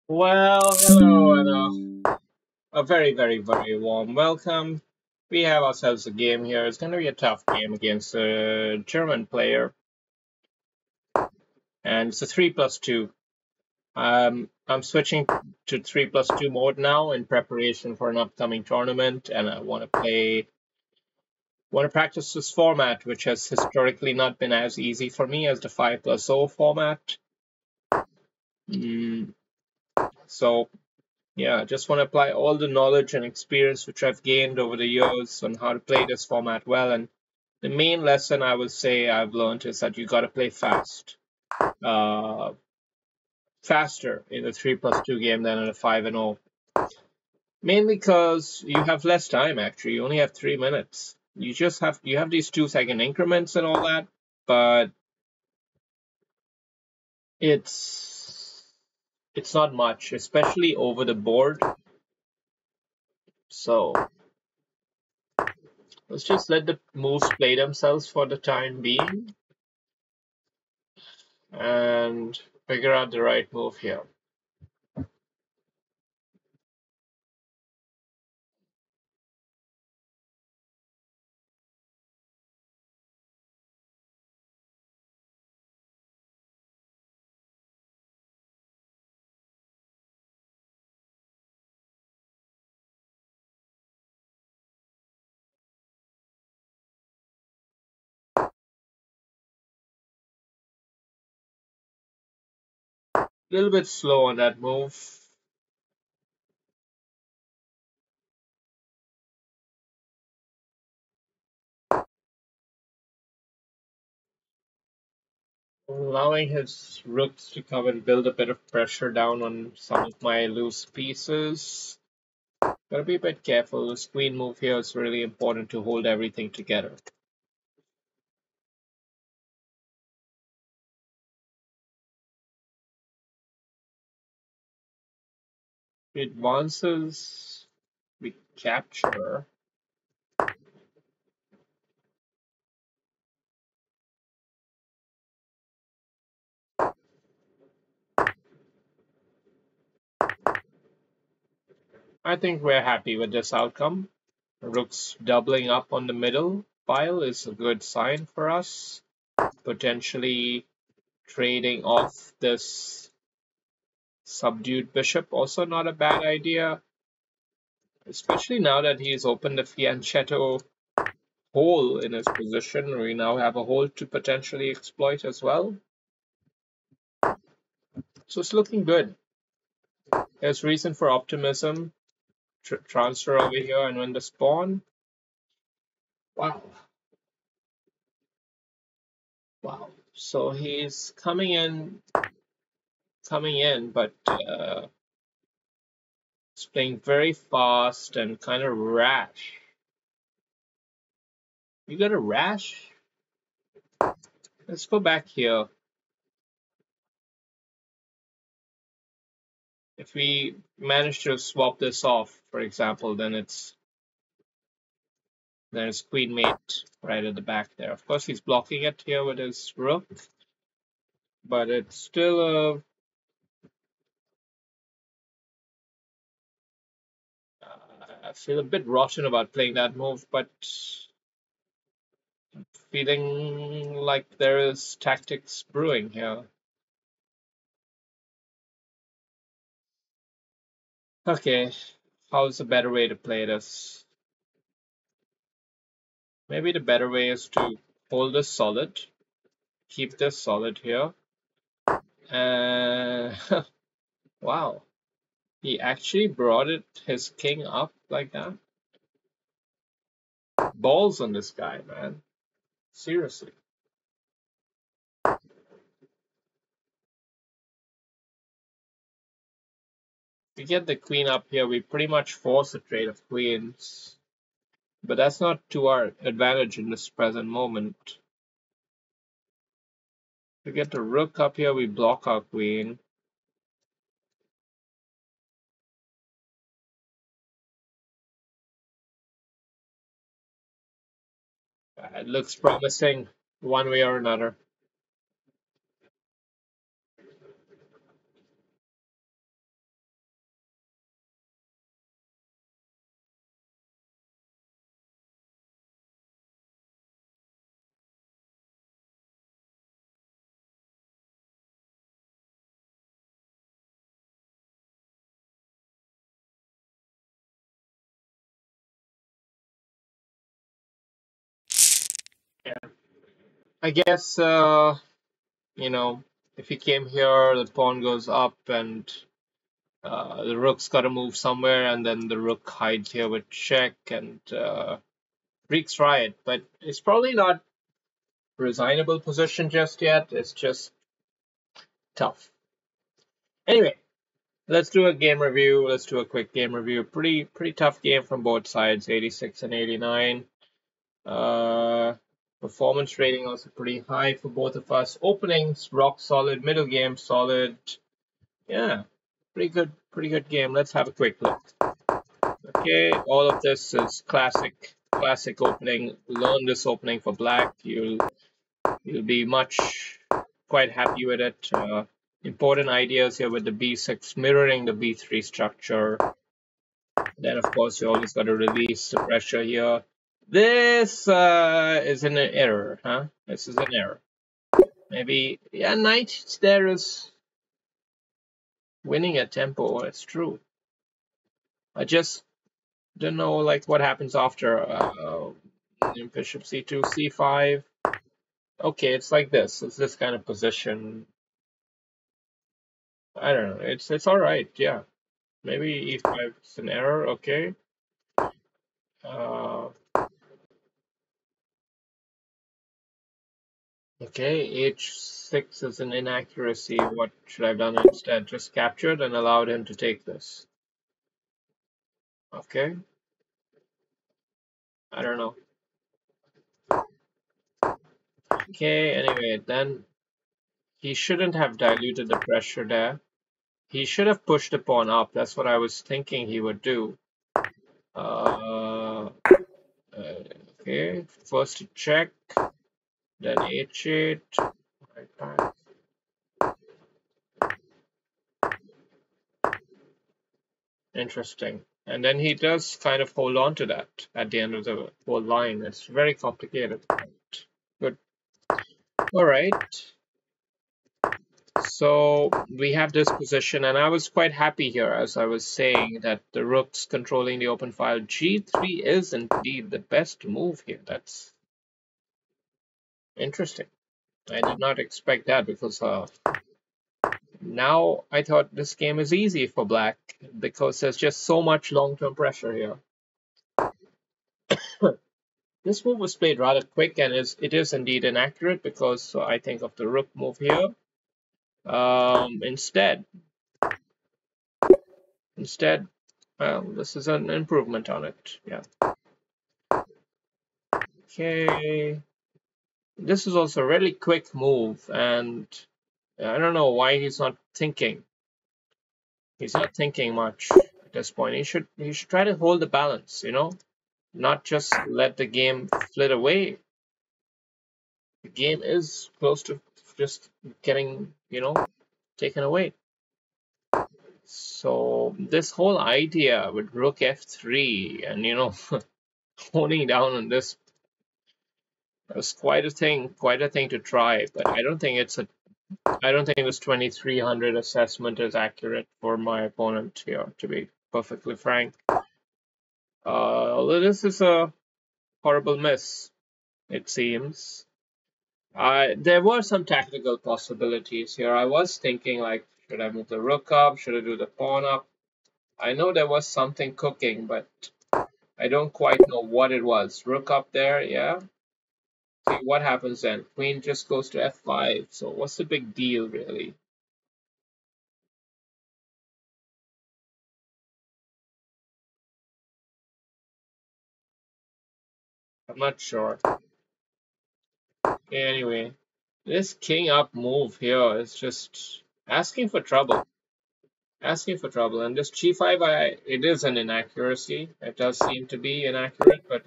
Well, hello and a very, very, very warm welcome. We have ourselves a game here. It's going to be a tough game against a German player, and it's a 3+2. I'm switching to 3+2 mode now in preparation for an upcoming tournament, and I want to practice this format, which has historically not been as easy for me as the 5+0 format. Mm, so Yeah, I just want to apply all the knowledge and experience which I've gained over the years on how to play this format well. And the main lesson I would say I've learned is that you got to play faster in a 3+2 game than in a 5-0. Mainly because you have less time. Actually, you only have 3 minutes. You have these 2 second increments and all that, but it's it's not much, especially over the board. So let's just let the moves play themselves for the time being and figure out the right move here. A little bit slow on that move. Allowing his rooks to come and build a bit of pressure down on some of my loose pieces. Gotta be a bit careful. This queen move here is really important to hold everything together. He advances, we capture. I think we're happy with this outcome. Rooks doubling up on the middle file is a good sign for us. Potentially trading off this subdued bishop, also not a bad idea, especially now that he's opened the fianchetto hole in his position. We now have a hole to potentially exploit as well. So it's looking good. There's reason for optimism. Transfer over here and win the spawn. Wow. Wow. So he's coming in, but he's playing very fast and kind of rash. You got a rash? Let's go back here. If we manage to swap this off, for example, then there's queen mate right at the back there. Of course, he's blocking it here with his rook, but it's still a. I feel a bit rotten about playing that move, but feeling like there is tactics brewing here. Okay, how's a better way to play this? Maybe the better way is to hold this solid, keep this solid here, and wow, he actually brought his king up like that. Balls on this guy, man. Seriously. We get the queen up here, we pretty much force a trade of queens. But that's not to our advantage in this present moment. We get the rook up here, we block our queen. It looks promising one way or another. Yeah. I guess, you know, if he came here, the pawn goes up and the rook's got to move somewhere, and then the rook hides here with check, and Greeks try it, but it's probably not resignable position just yet. It's just tough. Anyway, let's do a game review. Let's do a quick game review. Pretty tough game from both sides, 86 and 89. Uh, Performance rating also pretty high for both of us. Openings rock solid, middle game solid. Yeah, pretty good game. Let's have a quick look. Okay, all of this is classic opening. Learn this opening for black. You'll be quite happy with it. Important ideas here with the b6 mirroring the b3 structure. Then of course you always got to release the pressure here. This is an error, huh? This is an error. Maybe, yeah, knight there is winning at tempo. It's true. I just don't know like what happens after bishop c2, c5. Okay, it's like this. It's this kind of position. I don't know. It's all right. Yeah, maybe e5 is an error. Okay. Uh, okay, h6 is an inaccuracy. What should I have done instead? Just captured and allowed him to take this. Okay. I don't know. Okay, anyway, then he shouldn't have diluted the pressure there. He should have pushed the pawn up. That's what I was thinking he would do. Okay, first check, then h8, right back. Interesting. And then he does kind of hold on to that at the end of the whole line. It's very complicated. Good. All right. So we have this position, and I was quite happy here, as I was saying, that the rook's controlling the open file. G3 is indeed the best move here. That's interesting. I did not expect that because now I thought this game is easy for black because there's just so much long-term pressure here. This move was played rather quick, and it is indeed inaccurate because I think of the rook move here. Instead, well, this is an improvement on it. Yeah. Okay. This is also a really quick move, and I don't know why he's not thinking. He's not thinking much at this point. He should try to hold the balance, you know, not just let the game flit away. The game is close to just getting, you know, taken away. So this whole idea with rook f3 and, you know, honing down on this was quite a thing to try, but I don't think this 2300 assessment is accurate for my opponent here, to be perfectly frank. Although this is a horrible miss, it seems. There were some tactical possibilities here. I was thinking, like, should I move the rook up? Should I do the pawn up? I know there was something cooking, but I don't quite know what it was. Rook up there, yeah. See what happens then. Queen just goes to f5. So what's the big deal, really? I'm not sure. Okay, anyway, this king up move here is just asking for trouble. Asking for trouble. And this g5, it is an inaccuracy. It does seem to be inaccurate, but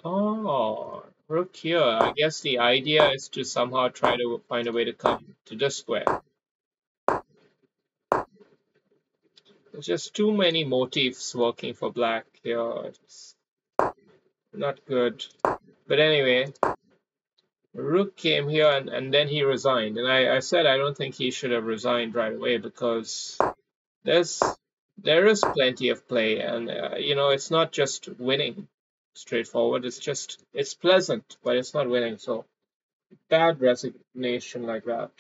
oh, rook here. I guess the idea is to somehow try to find a way to come to this square. There's just too many motifs working for black here. It's not good. But anyway, rook came here and then he resigned. And I said I don't think he should have resigned right away because there is plenty of play. And, you know, it's not just winning. straightforward. It's pleasant, but it's not winning. So bad resignation like that.